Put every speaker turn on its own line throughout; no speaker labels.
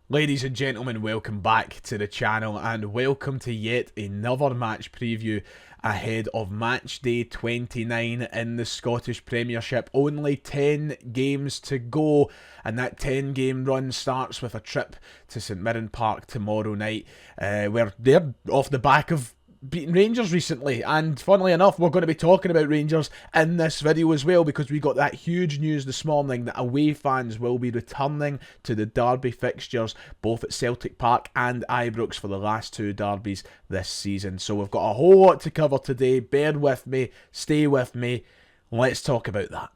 Ladies and gentlemen, welcome back to the channel and welcome to yet another match preview ahead of match day 29 in the Scottish Premiership. Only 10 games to go, and that 10 game run starts with a trip to St Mirren Park tomorrow night, where they're off the back of beating Rangers recently, and funnily enough we're going to be talking about Rangers in this video as well, because we got that huge news this morning that away fans will be returning to the derby fixtures both at Celtic Park and Ibrox for the last two derbies this season. So we've got a whole lot to cover today. Bear with me, stay with me, let's talk about that.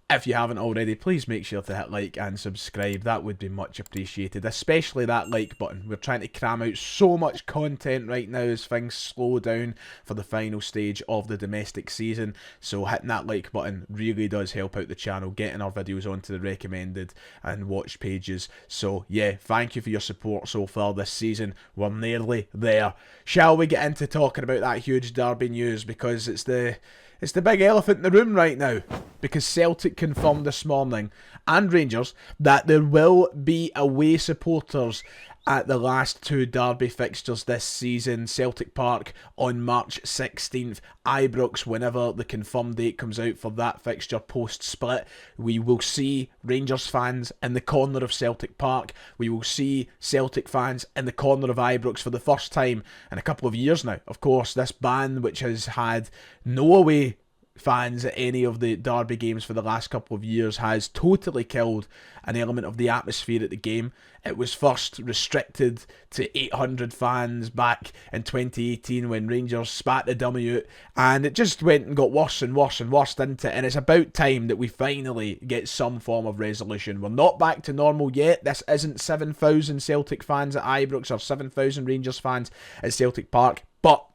If you haven't already, please make sure to hit like and subscribe. That would be much appreciated, especially that like button. We're trying to cram out so much content right now as things slow down for the final stage of the domestic season. So hitting that like button really does help out the channel, getting our videos onto the recommended and watch pages. So yeah, thank you for your support so far this season. We're nearly there. Shall we get into talking about that huge derby news, because it's the big elephant in the room right now, because Celtic confirmed this morning, and Rangers, that there will be away supporters at the last two derby fixtures this season. Celtic Park on March 16th, Ibrox whenever the confirmed date comes out for that fixture post-split. We will see Rangers fans in the corner of Celtic Park. We will see Celtic fans in the corner of Ibrox for the first time in a couple of years now. Of course, this ban, which has had no away fans at any of the derby games for the last couple of years, has totally killed an element of the atmosphere at the game. It was first restricted to 800 fans back in 2018 when Rangers spat the dummy out, and it just went and got worse and worse and worse, didn't it? And it's about time that we finally get some form of resolution. We're not back to normal yet. This isn't 7,000 Celtic fans at Ibrox or 7,000 Rangers fans at Celtic Park, but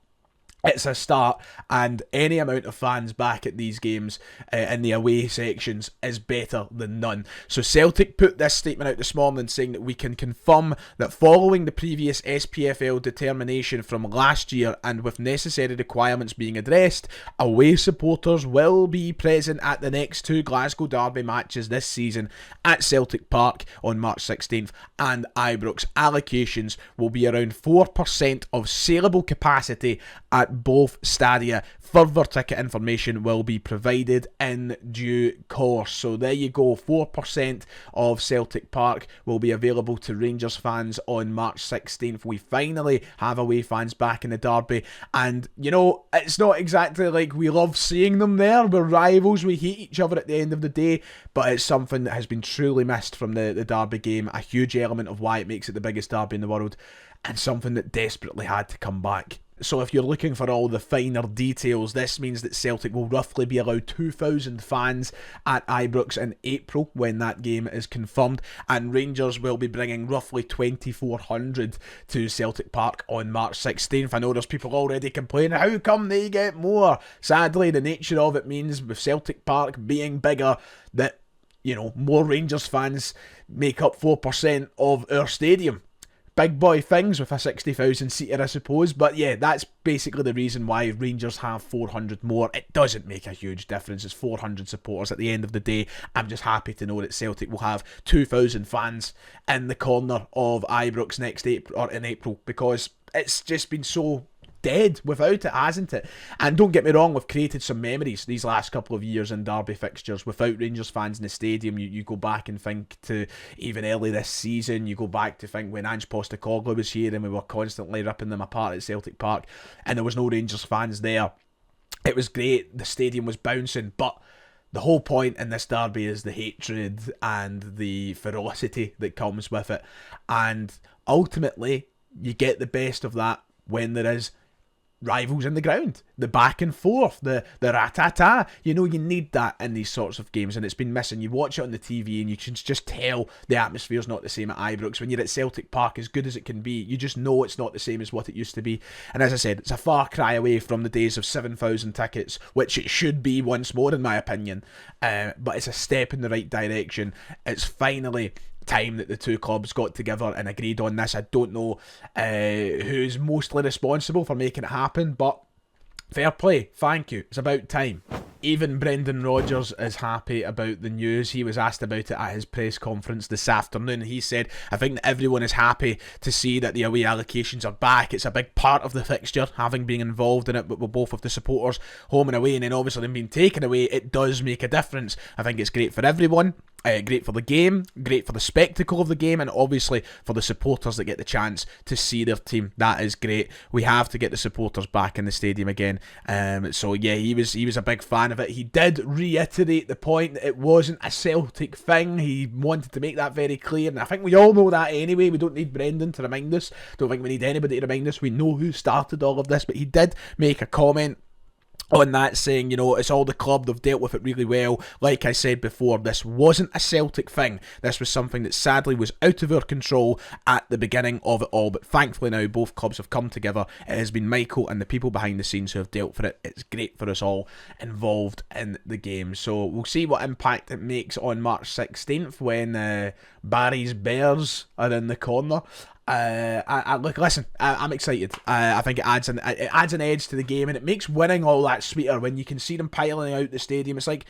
it's a start, and any amount of fans back at these games in the away sections is better than none. So Celtic put this statement out this morning saying that we can confirm that following the previous SPFL determination from last year and with necessary requirements being addressed, away supporters will be present at the next two Glasgow derby matches this season at Celtic Park on March 16th and Ibrox. Allocations will be around 4% of saleable capacity at both stadia. Further ticket information will be provided in due course. So there you go, 4% of Celtic Park will be available to Rangers fans on March 16th. We finally have away fans back in the derby, and you know, it's not exactly like we love seeing them there. We're rivals, we hate each other at the end of the day, but it's something that has been truly missed from the derby game, a huge element of why it makes it the biggest derby in the world, and something that desperately had to come back. So if you're looking for all the finer details, this means that Celtic will roughly be allowed 2,000 fans at Ibrox in April when that game is confirmed, and Rangers will be bringing roughly 2,400 to Celtic Park on March 16th. I know there's people already complaining, how come they get more? Sadly, the nature of it means with Celtic Park being bigger that, you know, more Rangers fans make up 4% of our stadium. Big boy things with a 60,000 seater, I suppose. But yeah, that's basically the reason why Rangers have 400 more. It doesn't make a huge difference. It's 400 supporters at the end of the day. I'm just happy to know that Celtic will have 2,000 fans in the corner of Ibrox next April, or in April, because it's just been so dead without it, hasn't it? And don't get me wrong, we've created some memories these last couple of years in derby fixtures without Rangers fans in the stadium. You go back and think to even early this season, you go back to think when Ange Postecoglou was here and we were constantly ripping them apart at Celtic Park and there was no Rangers fans there. It was great, the stadium was bouncing, but the whole point in this derby is the hatred and the ferocity that comes with it, and ultimately you get the best of that when there is rivals in the ground, the back and forth, the rat-ta-ta. You know, you need that in these sorts of games, and it's been missing. You watch it on the TV and you can just tell the atmosphere's not the same at Ibrox. When you're at Celtic Park, as good as it can be, you just know it's not the same as what it used to be. And as I said, it's a far cry away from the days of 7,000 tickets, which it should be once more in my opinion, but it's a step in the right direction. It's finally time that the two clubs got together and agreed on this. I don't know who's mostly responsible for making it happen, but fair play, thank you, it's about time. Even Brendan Rodgers is happy about the news. He was asked about it at his press conference this afternoon. He said, I think that everyone is happy to see that the away allocations are back. It's a big part of the fixture, having been involved in it, but with both of the supporters home and away, and then obviously them being taken away, it does make a difference. I think it's great for everyone. Great for the game, great for the spectacle of the game, and obviously for the supporters that get the chance to see their team. That is great. We have to get the supporters back in the stadium again. So yeah, he was a big fan of it. He did reiterate the point that it wasn't a Celtic thing. He wanted to make that very clear, and I think we all know that anyway. We don't need Brendan to remind us. Don't think we need anybody to remind us. We know who started all of this, but he did make a comment on that, saying, you know, it's all the club, they've dealt with it really well. Like I said before, this wasn't a Celtic thing. This was something that sadly was out of our control at the beginning of it all, but thankfully now both clubs have come together. It has been Michael and the people behind the scenes who have dealt with it. It's great for us all involved in the game. So we'll see what impact it makes on March 16th when Barry's Bears are in the corner. Listen, I'm excited. I think it adds an edge to the game, and it makes winning all that sweeter when you can see them piling out the stadium. It's like,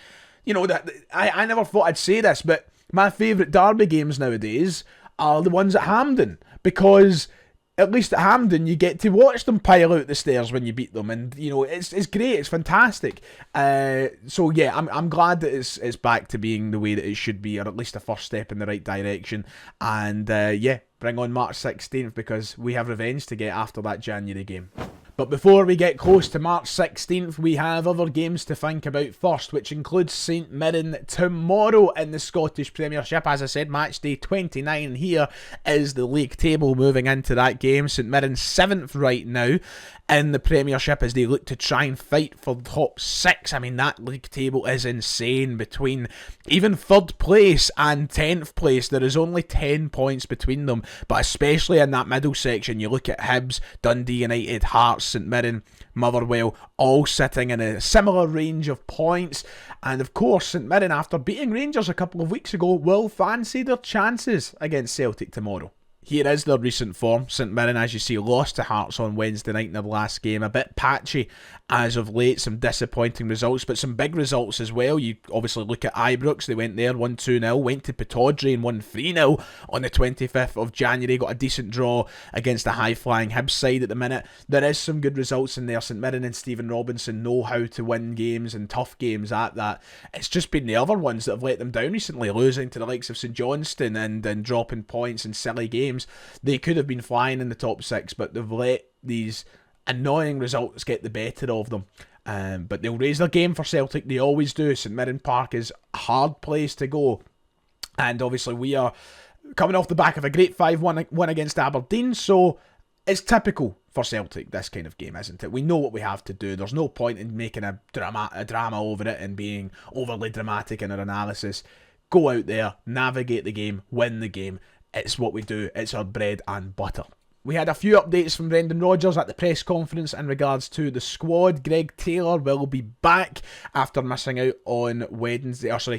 you know, that I never thought I'd say this, but my favourite derby games nowadays are the ones at Hampden, because at least at Hampden you get to watch them pile out the stairs when you beat them, and you know it's great, it's fantastic. So yeah, I'm glad that it's back to being the way that it should be, or at least a first step in the right direction. And yeah, bring on March 16th, because we have revenge to get after that January game. But before we get close to March 16th, we have other games to think about first, which includes St Mirren tomorrow in the Scottish Premiership. As I said, match day 29 here is the league table moving into that game. St Mirren 7th right now in the Premiership as they look to try and fight for the top 6. I mean, that league table is insane. Between even 3rd place and 10th place, there is only 10 points between them. But especially in that middle section, you look at Hibs, Dundee United, Hearts, St Mirren, Motherwell, all sitting in a similar range of points. And of course, St Mirren, after beating Rangers a couple of weeks ago, will fancy their chances against Celtic tomorrow. Here is their recent form. St Mirren, as you see, lost to Hearts on Wednesday night in their last game. A bit patchy as of late, some disappointing results, but some big results as well. You obviously look at Ibrox, they went there, won 2-0, went to Pittodrie and won 3-0 on the 25th of January, got a decent draw against the high-flying Hibs side at the minute. There is some good results in there. St Mirren and Stephen Robinson know how to win games, and tough games at that. It's just been the other ones that have let them down recently, losing to the likes of St Johnstone and dropping points in silly games. They could have been flying in the top 6, but they've let these annoying results get the better of them. But they'll raise their game for Celtic. They always do. St Mirren Park is a hard place to go. And obviously we are coming off the back of a great 5-1 win against Aberdeen, so it's typical for Celtic, this kind of game, isn't it? We know what we have to do. There's no point in making a drama over it and being overly dramatic in our analysis. Go out there, navigate the game, win the game. It's what we do. It's our bread and butter. We had a few updates from Brendan Rodgers at the press conference in regards to the squad. Greg Taylor will be back after missing out on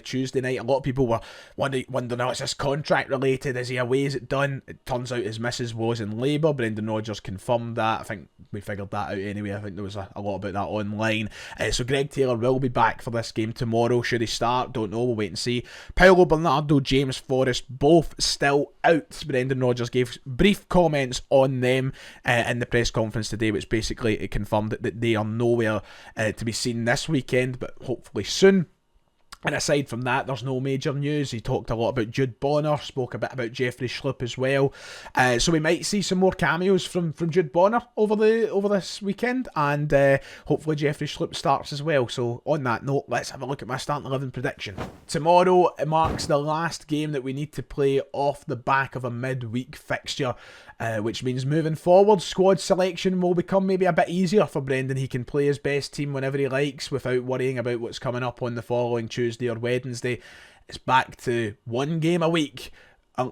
Tuesday night. A lot of people were wondering, oh, is this contract related? Is he away? Is it done? It turns out his missus was in labour. Brendan Rodgers confirmed that. I think we figured that out anyway. I think there was a lot about that online. So Greg Taylor will be back for this game tomorrow. Should he start? Don't know. We'll wait and see. Paolo Bernardo, James Forrest, both still out. Brendan Rodgers gave brief comments on them in the press conference today, which basically it confirmed that they are nowhere to be seen this weekend, but hopefully soon. And aside from that, there's no major news. He talked a lot about Jude Bonner, spoke a bit about Jeffrey Schlupp as well. So we might see some more cameos from Jude Bonner over this weekend, and hopefully Jeffrey Schlupp starts as well. So on that note, let's have a look at my starting 11 prediction. Tomorrow marks the last game that we need to play off the back of a midweek fixture, which means moving forward, squad selection will become maybe a bit easier for Brendan. He can play his best team whenever he likes without worrying about what's coming up on the following Tuesday or Wednesday. It's back to one game a week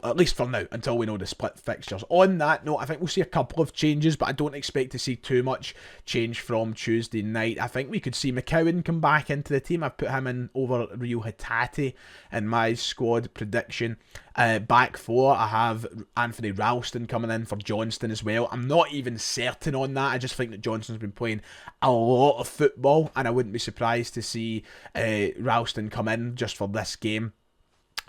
At least for now, until we know the split fixtures. On that note, I think we'll see a couple of changes, but I don't expect to see too much change from Tuesday night. I think we could see McCowan come back into the team. I've put him in over Rio Hatate in my squad prediction. Back four, I have Anthony Ralston coming in for Johnston as well. I'm not even certain on that. I just think that Johnston's been playing a lot of football, and I wouldn't be surprised to see Ralston come in just for this game.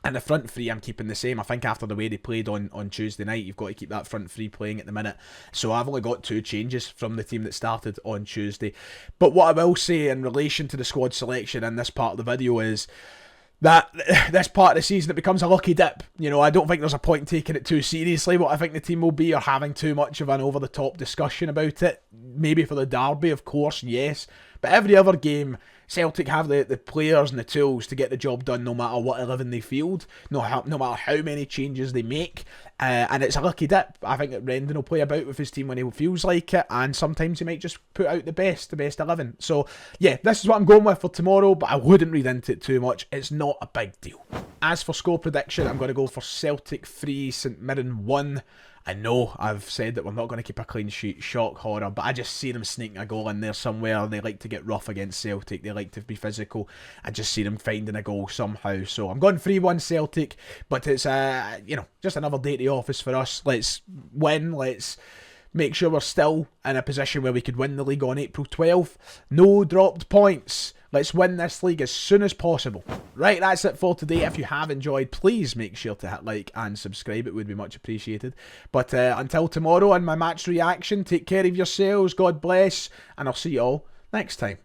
And the front three, I'm keeping the same. I think after the way they played on Tuesday night, you've got to keep that front three playing at the minute. So I've only got 2 changes from the team that started on Tuesday. But what I will say in relation to the squad selection in this part of the video is that this part of the season, it becomes a lucky dip. You know, I don't think there's a point in taking it too seriously what I think the team will be, or having too much of an over-the-top discussion about it. Maybe for the derby, of course, yes. But every other game, Celtic have the players and the tools to get the job done no matter what 11 they field, no matter how many changes they make. And it's a lucky dip. I think that Rendon will play about with his team when he feels like it, and sometimes he might just put out the best 11. So, yeah, this is what I'm going with for tomorrow, but I wouldn't read into it too much. It's not a big deal. As for score prediction, I'm going to go for Celtic 3, St Mirren 1. I know I've said that we're not going to keep a clean sheet, shock horror, but I just see them sneaking a goal in there somewhere. They like to get rough against Celtic. They like to be physical. I just see them finding a goal somehow. So I'm going 3-1 Celtic, but it's just another day at the office for us. Let's win. Let's make sure we're still in a position where we could win the league on April 12th. No dropped points. Let's win this league as soon as possible. Right, that's it for today. If you have enjoyed, please make sure to hit like and subscribe. It would be much appreciated. But until tomorrow and my match reaction, take care of yourselves. God bless. And I'll see you all next time.